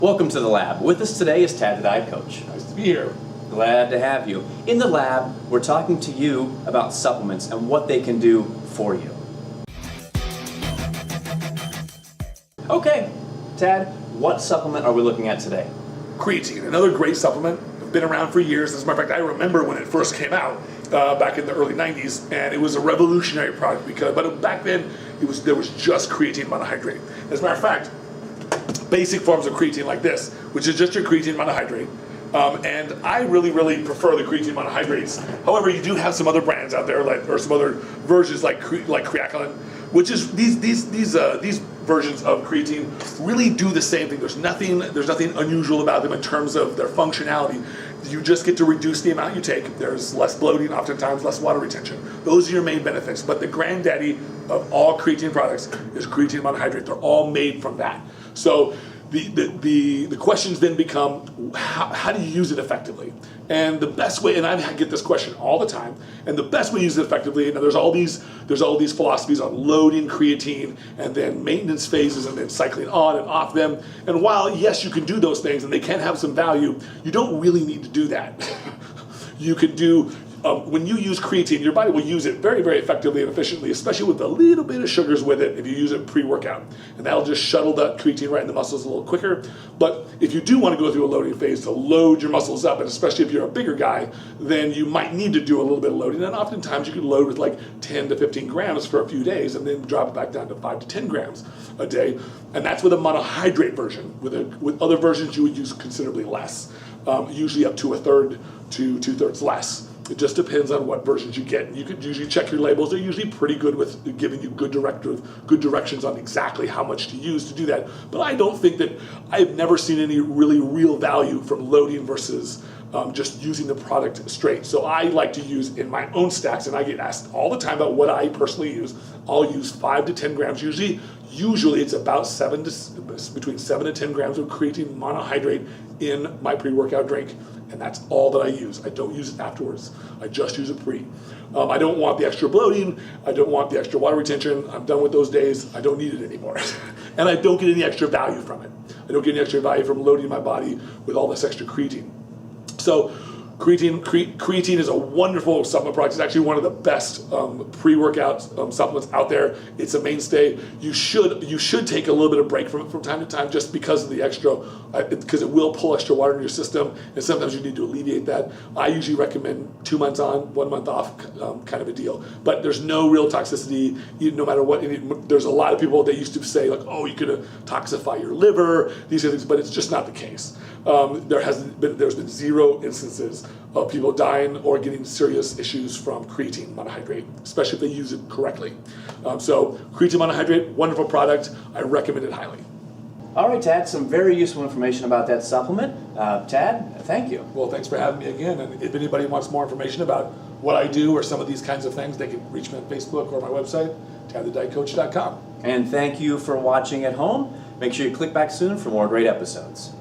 Welcome to the lab. With us today is Tad the Diet Coach. Nice to be here. Glad to have you. In the lab, we're talking to you about supplements and what they can do for you. Okay, Tad, what supplement are we looking at today? Creatine, another great supplement. Been around for years. As a matter of fact, I remember when it first came out back in the early 90s, and it was a revolutionary product but back then there was just creatine monohydrate. As a matter of fact, basic forms of creatine like this, which is just your creatine monohydrate. And I really prefer the creatine monohydrates. However, you do have some other brands out there, or some other versions like Creatine, which is these versions of creatine really do the same thing. There's nothing unusual about them in terms of their functionality. You just get to reduce the amount you take. There's less bloating, oftentimes less water retention. Those are your main benefits. But the granddaddy of all creatine products is creatine monohydrate. They're all made from that. So the questions then become, how do you use it effectively? And the best way, and I get this question all the time, and the best way to use it effectively, and there's all these philosophies on loading creatine, and then maintenance phases, and then cycling on and off them. And while, yes, you can do those things, and they can have some value, you don't really need to do that. You can do, when you use creatine, your body will use it very effectively and efficiently, especially with a little bit of sugars with it if you use it pre-workout. And that'll just shuttle that creatine right in the muscles a little quicker. But if you do want to go through a loading phase to load your muscles up, and especially if you're a bigger guy, then you might need to do a little bit of loading. And oftentimes you can load with like 10 to 15 grams for a few days and then drop it back down to 5 to 10 grams a day. And that's with a monohydrate version. With other versions, you would use considerably less, usually up to a third to 2/3 less. It just depends on what versions you get. You could usually check your labels. They're usually pretty good with giving you good directions on exactly how much to use to do that. But I don't think that, I've never seen any really real value from loading versus just using the product straight. So I like to use in my own stacks, and I get asked all the time about what I personally use. I'll use 5 to 10 grams usually. Usually it's about between 7 to 10 grams of creatine monohydrate in my pre-workout drink. And that's all that I use. I don't use it afterwards. I just use it pre. I don't want the extra bloating. I don't want the extra water retention. I'm done with those days. I don't need it anymore. And I don't get any extra value from it. I don't get any extra value from loading my body with all this extra creatine. So creatine is a wonderful supplement product. It's actually one of the best pre-workout supplements out there. It's a mainstay. You should take a little bit of break from it from time to time, just because of the extra, because it will pull extra water in your system, and sometimes you need to alleviate that. I usually recommend 2 months on, 1 month off, kind of a deal. But there's no real toxicity, no matter what. There's a lot of people that used to say like, oh, you could toxify your liver, these things, but it's just not the case. There's been 0 instances of people dying or getting serious issues from creatine monohydrate, especially if they use it correctly. So creatine monohydrate, wonderful product. I recommend it highly. All right, Tad, some very useful information about that supplement. Tad, thank you. Well, thanks for having me again. And if anybody wants more information about what I do or some of these kinds of things, they can reach me on Facebook or my website, tadthedietcoach.com. And thank you for watching at home. Make sure you click back soon for more great episodes.